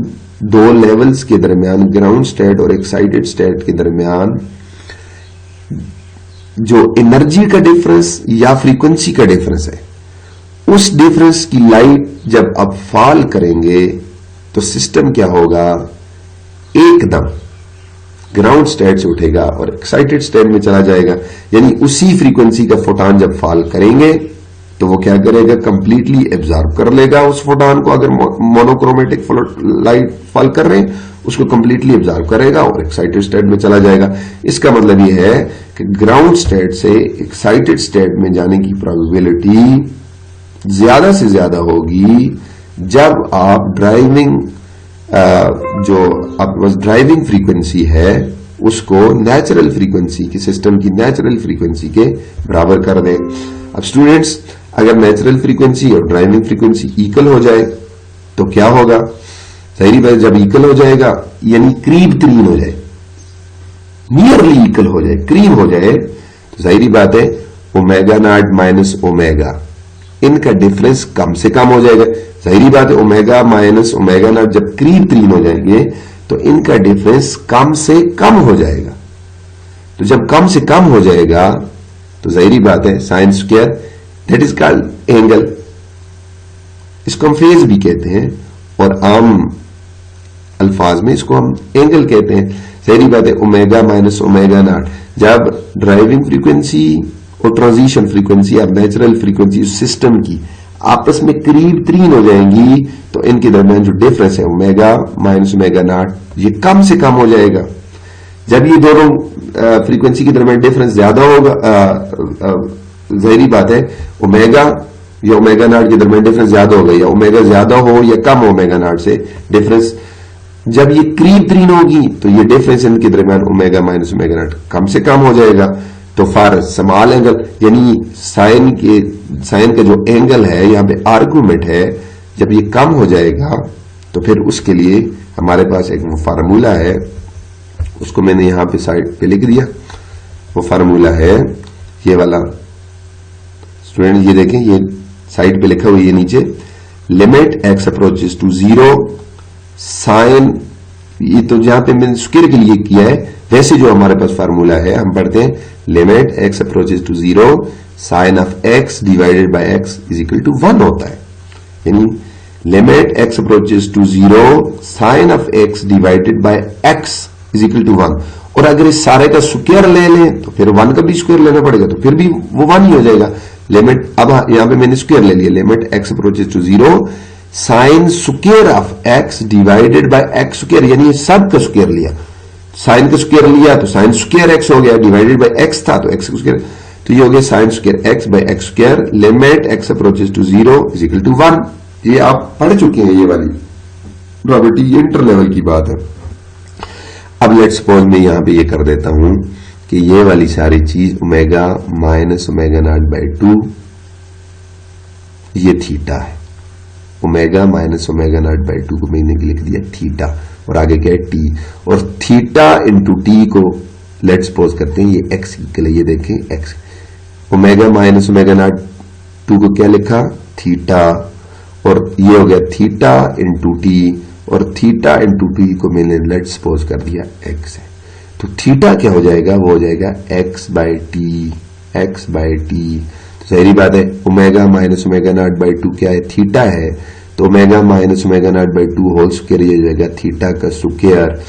2 लेवल्स के दरमियान, ग्राउंड स्टेट और एक्साइटेड स्टेट के दरमियान जो एनर्जी का डिफरेंस या फ्रीक्वेंसी का डिफरेंस है, उस डिफरेंस की लाइट जब आप फॉल करेंगे तो सिस्टम क्या होगा, एकदम ग्राउंड स्टेट से उठेगा और एक्साइटेड स्टेट में चला जाएगा, यानी उसी फ्रीक्वेंसी का फोटॉन जब फॉल करेंगे तो वो क्या करेगा, कंप्लीटली एब्जॉर्ब कर लेगा उस फोटॉन को। अगर मोनोक्रोमेटिक लाइट फॉल कर रहे हैं उसको कंप्लीटली एब्जॉर्ब करेगा और एक्साइटेड स्टेट में चला जाएगा। इसका मतलब ये है कि ग्राउंड स्टेट से एक्साइटेड स्टेट में जाने की प्रोबेबिलिटी ज्यादा से ज्यादा होगी जब आप जो आपके पास ड्राइविंग फ्रीक्वेंसी है उसको नेचुरल फ्रीक्वेंसी की, सिस्टम की नेचुरल फ्रीक्वेंसी के बराबर कर दें। अब स्टूडेंट्स, अगर नेचुरल फ्रीक्वेंसी और ड्राइविंग फ्रीक्वेंसी इक्वल हो जाए तो क्या होगा, सही बात, जब इक्वल हो जाएगा यानी करीब तरीन हो जाए, नियरली इक्वल हो जाए, करीब हो जाए, तो जाहिर बात है ओमेगा नॉट माइनस ओमेगा, इनका डिफरेंस कम से कम हो जाएगा। जाहिर बात है ओमेगा माइनस ओमेगा नॉट जब करीब तरीन हो जाएंगे तो इनका डिफरेंस कम से कम हो जाएगा। तो जब कम से कम हो जाएगा तो जाहिर बात है sine square, that is called angle, इसको हम फेज भी कहते हैं और आम अल्फाज में इसको हम एंगल कहते हैं। जाहिर बात है ओमेगा माइनस ओमेगा नॉट जब ड्राइविंग फ्रीक्वेंसी और ट्रांजिशन फ्रीक्वेंसी और नेचुरल फ्रीक्वेंसी सिस्टम की आपस में करीब तरीन हो जाएंगी तो इनके दरमियान जो डिफरेंस है ओमेगा माइनस ओमेगा नॉट ये कम से कम हो जाएगा। जब ये दोनों फ्रीक्वेंसी के दरमियान डिफरेंस ज्यादा होगा, जाहिर बात है ओमेगा या ओमेगा नॉट के दरमियान डिफरेंस ज्यादा होगा, या ओमेगा ज्यादा हो या कम ओमेगा नॉट से डिफरेंस, जब ये करीब तरीन होगी तो ये डिफरेंस इनके दरमियान omega minus omega not come से कम हो जाएगा। तो फॉर स्मॉल एंगल यानी साइन का जो एंगल है यहां पे आर्गुमेंट है, जब ये कम हो जाएगा तो फिर उसके लिए हमारे पास एक फार्मूला है, उसको मैंने यहां पे साइड पे लिख दिया। वो फार्मूला है ये वाला, स्टूडेंट ये देखें, ये साइड पे लिखा हुआ है, ये नीचे limit x approaches to zero sine, ये तो जहां पे मैंने स्क्वायर के लिए किया है, वैसे जो हमारे पास फार्मूला है हम पढ़ते हैं limit x approaches to zero sine of x divided by x is equal to 1 होता है, यानी limit x approaches to zero sine of x divided by x is equal to 1। और अगर इस सारे का स्क्वायर ले लें तो फिर 1 का भी स्क्वायर लेना पड़ेगा, तो फिर भी वो 1 ही हो जाएगा। लिमिट, अब यहां पे मैंने स्क्वायर ले लिया, limit x approaches to zero sine square of x divided by x square, यानी सब का स्क्वायर लिया, साइन का स्क्वायर लिया तो साइन स्क्वायर एक्स हो गया, डिवाइडेड बाय एक्स था तो एक्स स्क्वायर, तो ये हो गया sine square x by x square, limit x approaches to zero is equal to 1। ये आप पढ़ चुके हैं, ये वाली प्रॉपर्टी, ये इंटर लेवल की बात है। अब लेट्स सपोज मैं यहां पे ये कर देता हूं कि ये वाली सारी चीज omega minus omega naught by 2 ये थीटा है, omega minus omega naught by 2 को मैंने लिख दिया थीटा, और आगे क्या है टी, और थीटा इंटू टी को लेट्स सपोज करते हैं ये एक्स इक्वल है, ये देखें x, omega minus omega not 2 को क्या लिखा थीटा, और ये हो गया थीटा इंटू टी, और थीटा इंटू टी को मैंने लेट्स सपोज कर दिया एक्स है, तो थीटा क्या हो जाएगा, वो हो जाएगा x by t, x by t. तो सही बात है omega minus omega naught by 2 क्या है थीटा है, तो omega minus omega naught by 2 whole square ये हो जाएगा थीटा का स्क्वायर।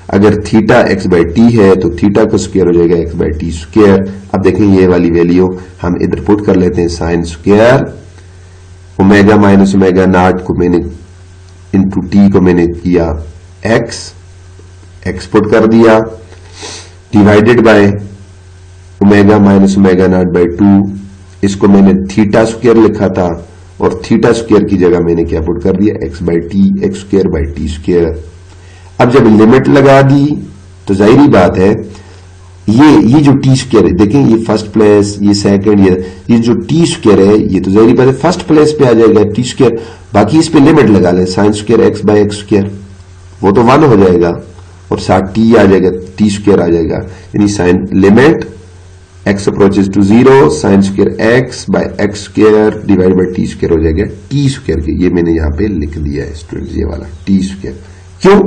अगर थीटा एक्स बाय टी है तो थीटा का स्क्वायर हो जाएगा एक्स बाय टी स्क्वायर। अब देखें ये वाली वैल्यू हम इधर पुट कर लेते हैं, sign square omega minus omega not को मैंने इंटू टी को मैंने किया एक्स पुट कर दिया, divided by omega minus omega naught by 2, इसको मैंने थीटा स्क्वायर लिखा था और थीटा स्क्वायर की जगह मैंने क्या पुट कर दिया x by t, x square by t square. अब जब लिमिट लगा दी तो जाहिर बात है ये जो टी स्क्वायर है, देखें ये फर्स्ट प्लेस, ये सेकंड, ये जो टी स्क्वायर है ये तो जाहिर बात है फर्स्ट प्लेस पे आ जाएगा टी स्क्वायर, बाकी इस पे लिमिट लगा लें sine square x by x square, वो तो 1 हो जाएगा, और साथ टी आ जाएगा, टी स्क्वायर आ जाएगा, यानी sine limit x approaches to zero sine square x by x square divide by t square हो जाएगा टी स्क्वायर के, ये मैंने यहां पे लिख दिया है स्टूडेंट्स ये वाला टी स्क्वायर। क्यों,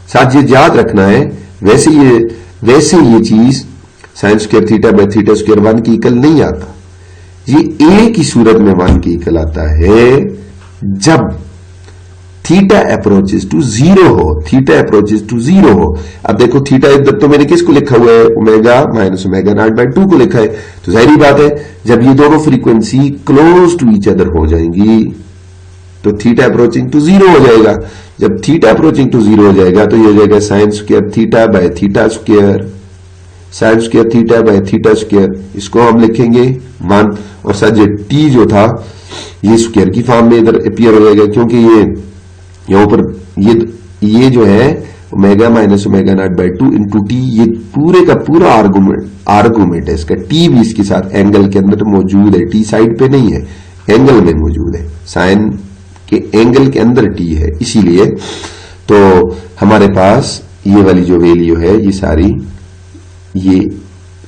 साथ ये याद रखना है, वैसे ये चीज sine square theta by theta square 1 की इक्वल नहीं आता, ये ए की सूरत में 1 की इक्वल आता है जब थीटा अप्रोचेस टू जीरो हो, थीटा अप्रोचेस टू जीरो हो। अब देखो थीटा इधर तो मैंने किसको लिखा हुआ है, omega minus omega naught by 2 को लिखा है, तो जाहिर बात है जब ये दोनों frequency close to each other हो जाएंगी तो थीटा अप्रोचिंग टू जीरो हो जाएगा। जब थीटा अप्रोचिंग टू जीरो हो जाएगा तो ये हो जाएगा sine square theta by theta square, sine square theta by theta square, इसको हम लिखेंगे 1 और सर जो टी जो था ये स्क्वायर की फॉर्म में इधर अपीयर हो जाएगा, क्योंकि ये यहाँ ऊपर ये जो है omega minus omega naught by 2 into t, ये पूरे का पूरा आर्गुमेंट है इसका। टी भी इसके साथ एंगल के अंदर मौजूद है, टी साइड पे नहीं है, एंगल में मौजूद है, साइन के एंगल के अंदर टी है, इसीलिए तो हमारे पास ये वाली जो वैल्यू है ये सारी ये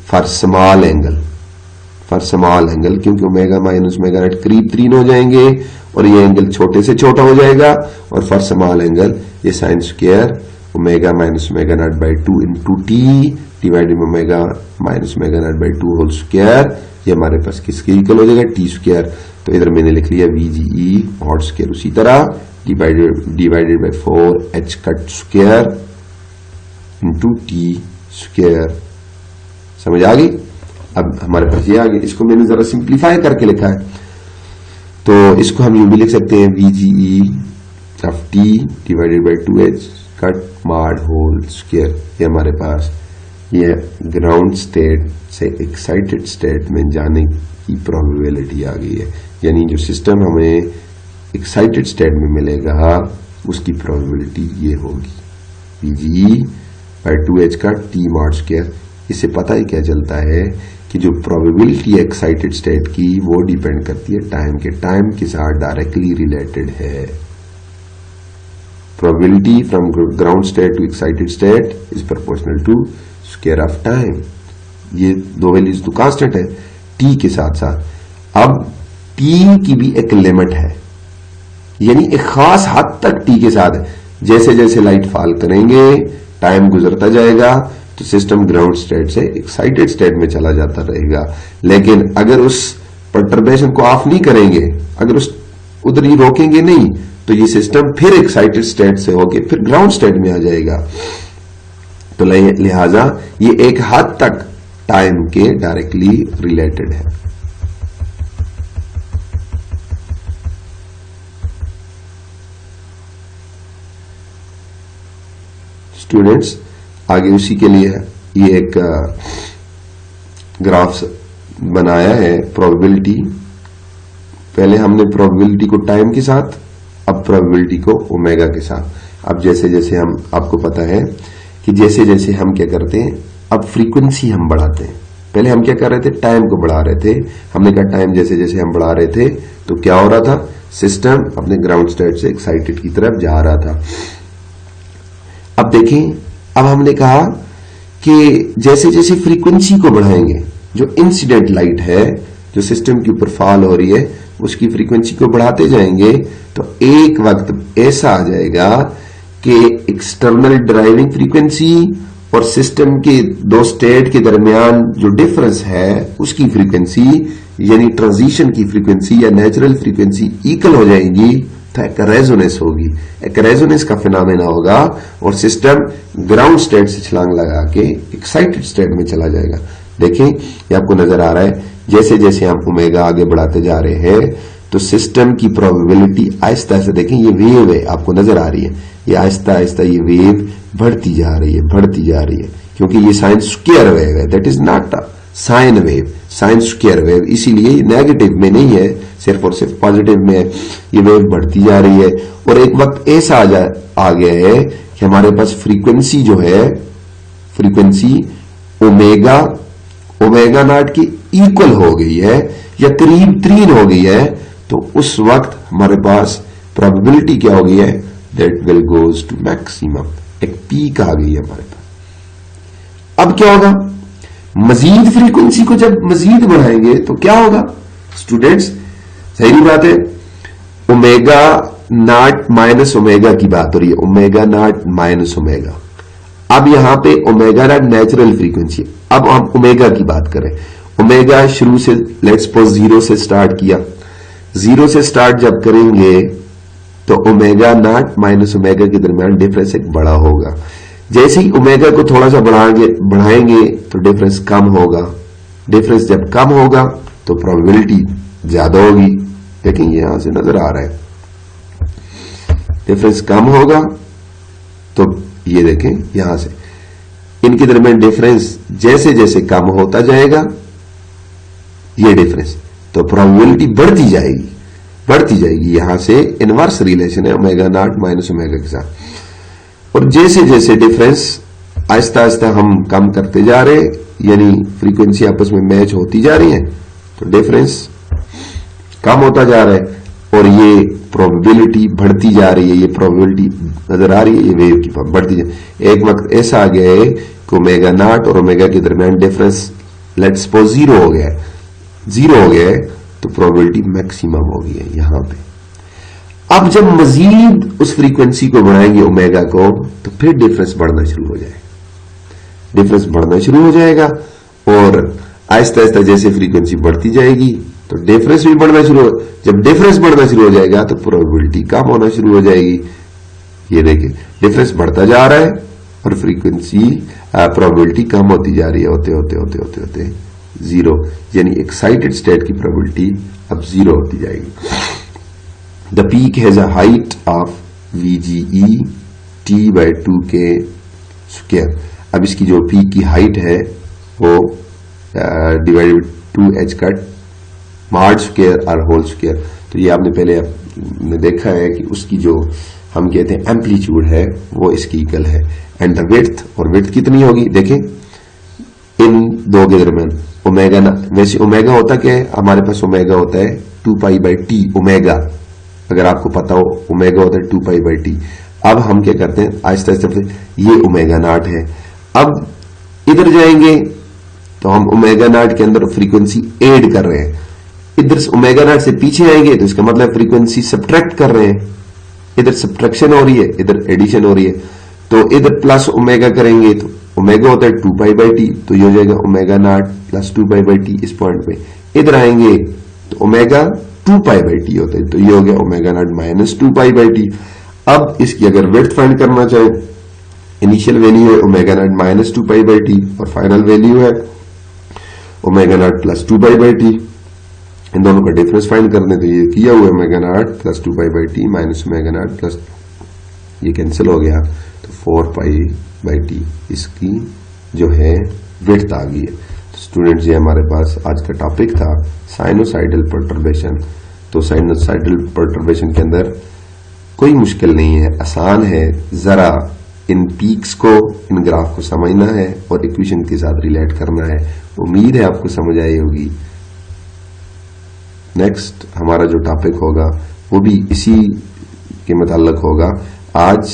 फॉर स्मॉल एंगल, क्योंकि ओमेगा माइनस ओमेगा नॉट करीब 3 हो जाएंगे और ये एंगल छोटे से छोटा हो जाएगा, और फॉर स्मॉल एंगल ये sine square omega minus omega naught by 2 into t divided by omega minus omega naught by 2 whole square, ये हमारे पास किसके इक्वल हो जाएगा, टी स्क्वायर। तो इधर मैंने लिख लिया VGE हॉट स्क्वायर, उसी तरह divided by 4h cut square into T square. समझ आ गई? अब हमारे पास ये आ गया, इसको मैंने जरा सिंप्लीफाई करके लिखा है, तो इसको हम यूं भी लिख सकते हैं VGE of t divided by 2h cut mod whole square. ये हमारे पास ये ग्राउंड स्टेट से एक्साइटेड स्टेट में जाने की प्रोबेबिलिटी आ गई है, यानी जो सिस्टम हमें एक्साइटेड स्टेट में मिलेगा उसकी प्रोबेबिलिटी ये होगी VGE बाय 2h का टी मॉड स्क्वायर। इससे पता ही क्या चलता है कि जो प्रोबेबिलिटी एक्साइटेड स्टेट की वो डिपेंड करती है टाइम के साथ डायरेक्टली रिलेटेड है। Probability from ground state to excited state is proportional to square of time. ये दो वैल्यूज तो कांस्टेंट है टी के साथ साथ। अब टी की भी एक लिमिट है, यानी एक खास हद तक टी के साथ है, जैसे जैसे लाइट फॉल करेंगे टाइम गुजरता जाएगा तो सिस्टम ग्राउंड स्टेट से एक्साइटेड स्टेट में चला जाता रहेगा। लेकिन अगर उस परटर्बेशन को ऑफ नहीं करेंगे, अगर उस उधर ही रोकेंगे नहीं, तो ये सिस्टम फिर एक्साइटेड स्टेट से होके फिर ग्राउंड स्टेट में आ जाएगा। तो लिहाजा ये एक हद तक टाइम के डायरेक्टली रिलेटेड है। स्टूडेंट्स आगे उसी के लिए ये एक ग्राफ्स बनाया है प्रोबेबिलिटी। पहले हमने प्रोबेबिलिटी को टाइम के साथ, अब प्रोबेबिलिटी को ओमेगा के साथ। अब जैसे जैसे हम, आपको पता है कि जैसे जैसे हम क्या करते हैं, अब फ्रीक्वेंसी हम बढ़ाते हैं। पहले हम क्या कर रहे थे, टाइम को बढ़ा रहे थे। हमने कहा टाइम जैसे जैसे हम बढ़ा रहे थे तो क्या हो रहा था, सिस्टम अपने ग्राउंड स्टेट से एक्साइटेड की तरफ जा रहा था। अब देखें, अब हमने कहा कि जैसे जैसे फ्रीक्वेंसी को बढ़ाएंगे, जो इंसिडेंट लाइट है जो सिस्टम के ऊपर फॉल हो रही है उसकी फ्रीक्वेंसी को बढ़ाते जाएंगे तो एक वक्त ऐसा आ जाएगा कि एक्सटर्नल ड्राइविंग फ्रीक्वेंसी और सिस्टम के दो स्टेट के दरमियान जो डिफरेंस है उसकी फ्रीक्वेंसी, यानी ट्रांजिशन की फ्रीक्वेंसी या नेचुरल फ्रीक्वेंसी इक्वल हो जाएगी, तो एक रेजोनेंस होगी। एक रेजोनेंस का फिनोमेना होगा और सिस्टम ग्राउंड स्टेट से छलांग लगा के एक्साइटेड स्टेट में चला जाएगा। देखें, ये आपको नजर आ रहा है, जैसे जैसे हम ओमेगा आगे बढ़ाते जा रहे हैं तो सिस्टम की प्रोबेबिलिटी आहिस्ता आहिस्ता, देखें ये वेव है आपको नजर आ रही है, ये आहिस्ता आहिस्ता ये वेव बढ़ती जा रही है, बढ़ती जा रही है, क्योंकि ये साइन स्क्वायर वेव है, that is not a sine wave, sine square wave, इसीलिए नेगेटिव में नहीं है, सिर्फ और सिर्फ पॉजिटिव में है। ये वेव बढ़ती जा रही है और एक वक्त ऐसा आ गया है कि हमारे पास फ्रीक्वेंसी जो है, फ्रीक्वेंसी ओमेगा नॉट की इक्वल हो गई है या करीब 3 हो गई है, तो उस वक्त हमारे पास प्रोबेबिलिटी क्या हो गई है, that will goes to maximum, एक पीक आ गई है हमारे पास। अब क्या होगा, मजीद फ्रीक्वेंसी को जब मजीद बढ़ाएंगे तो क्या होगा स्टूडेंट्स, सही बात है, ओमेगा नॉट माइनस ओमेगा की बात हो रही है, ओमेगा नॉट माइनस ओमेगा। अब यहां पे ओमेगा नॉट नेचुरल फ्रीक्वेंसी, अब हम ओमेगा की बात करें। ओमेगा शुरू से लेट्स सपोज 0 से स्टार्ट किया, 0 से स्टार्ट जब करेंगे तो ओमेगा नॉट माइनस ओमेगा के दरमियान डिफरेंस एक बड़ा होगा। जैसे ही ओमेगा को थोड़ा सा बढ़ाएंगे तो डिफरेंस कम होगा। डिफरेंस जब कम होगा तो प्रोबेबिलिटी ज्यादा होगी। लेकिन यहां से नजर आ रहा है डिफरेंस कम होगा, तो ये देखें यहां से इनके दरमियान डिफरेंस जैसे जैसे कम होता जाएगा ये डिफरेंस, तो प्रोबेबिलिटी बढ़ती जाएगी। यहां से इनवर्स रिलेशन है ओमेगा नॉट माइनस ओमेगा के साथ। और जैसे जैसे डिफरेंस आहिस्ता आहिस्ता हम कम करते जा रहे हैं, यानी फ्रीक्वेंसी आपस में मैच होती जा रही है, तो डिफरेंस कम होता जा रहा है और ये प्रोबेबिलिटी बढ़ती जा रही है। ये प्रोबेबिलिटी नजर आ रही है, ये वेव की बढ़ती जा रही है। एक वक्त ऐसा आ गया है कि ओमेगा नॉट और ओमेगा के दरमियान डिफरेंस लेट्स सपोज 0 हो गया है, तो प्रोबेबिलिटी मैक्सिमम हो गई है यहां पे। अब जब मजीद उस फ्रीक्वेंसी को बढ़ाएंगे ओमेगा को, तो फिर डिफरेंस बढ़ना शुरू हो जाएगा और आहिस्ता आहिस्ता जैसे फ्रीक्वेंसी बढ़ती जाएगी तो डिफरेंस भी बढ़ना शुरू हो। जब डिफरेंस बढ़ना शुरू हो जाएगा तो प्रोबेबिलिटी कम होना शुरू हो जाएगी। ये देखिए डिफरेंस बढ़ता जा रहा है और फ्रीक्वेंसी प्रोबेबिलिटी कम होती जा रही है, होते जीरो, यानी एक्साइटेड स्टेट की प्रोबेबिलिटी अब जीरो होती जाएगी। The peak has a height of VGE T/2k square. अब इसकी जो पीक की हाइट है वो डिवाइडेड 2h का मॉड स्क्वायर और होल स्क्वायर। तो ये आपने पहले देखा है कि उसकी जो हम कहते हैं एम्पलीट्यूड है वो इसकी इक्वल है। एंड द विड्थ, और विड्थ कितनी होगी देखें इन दो के दरमियान ओमेगा ना, वैसे ओमेगा होता क्या है हमारे पास, ओमेगा होता है 2π/t ओमेगा, अगर आपको पता हो ओमेगा होता है 2π/t। अब हम क्या करते हैं आहिस्ता आहिस्ता, ये ओमेगा नॉट है। अब इधर जाएंगे तो हम ओमेगा नॉट के अंदर फ्रीक्वेंसी ऐड कर रहे हैं, इधर ओमेगा नॉट से पीछे आएंगे तो इसका मतलब फ्रीक्वेंसी सब्ट्रैक्ट कर रहे हैं। इधर सब्ट्रैक्शन हो रही है, इधर एडिशन हो रही है। तो इधर प्लस ओमेगा करेंगे तो ओमेगा होता है 2π/t, तो ये हो जाएगा ओमेगा नॉट प्लस 2π/t इस पॉइंट पे। इधर आएंगे तो ओमेगा 2π/t होता है, तो ये हो गया ओमेगा नॉट माइनस 2π/t। अब इसकी अगर विड्थ फाइंड करना चाहे, इनिशियल वैल्यू है ओमेगा नॉट माइनस 2π/t और फाइनल वैल्यू है ओमेगा नॉट प्लस 2π/t। इन दोनों का डिफरेंस फाइंड करने, तो ये किया हुआ omega naught plus 2π/t minus omega not plus, ये कैंसिल हो गया तो 4π/t इसकी जो है विड्थ आ गई है। तो स्टूडेंट्स ये हमारे पास आज का टॉपिक था साइनोसाइडल परटर्बेशन। तो साइनोसाइडल परटर्बेशन के अंदर कोई मुश्किल नहीं है, आसान है, जरा इन पीक्स को, इन ग्राफ को समझना है और इक्वेशन के साथ रिलेट करना है। उम्मीद है आपको समझ आई होगी। नेक्स्ट हमारा जो टॉपिक होगा वो भी इसी के मुताल्लिक होगा। आज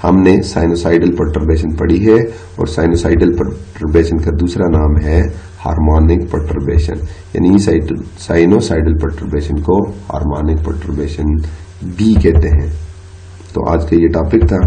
हमने साइनोसाइडल परटर्बेशन पढ़ी है और साइनोसाइडल परटर्बेशन का दूसरा नाम है हार्मोनिक परटर्बेशन, यानी साइनोसाइडल परटर्बेशन को हार्मोनिक परटर्बेशन भी कहते हैं। तो आज का ये टॉपिक था।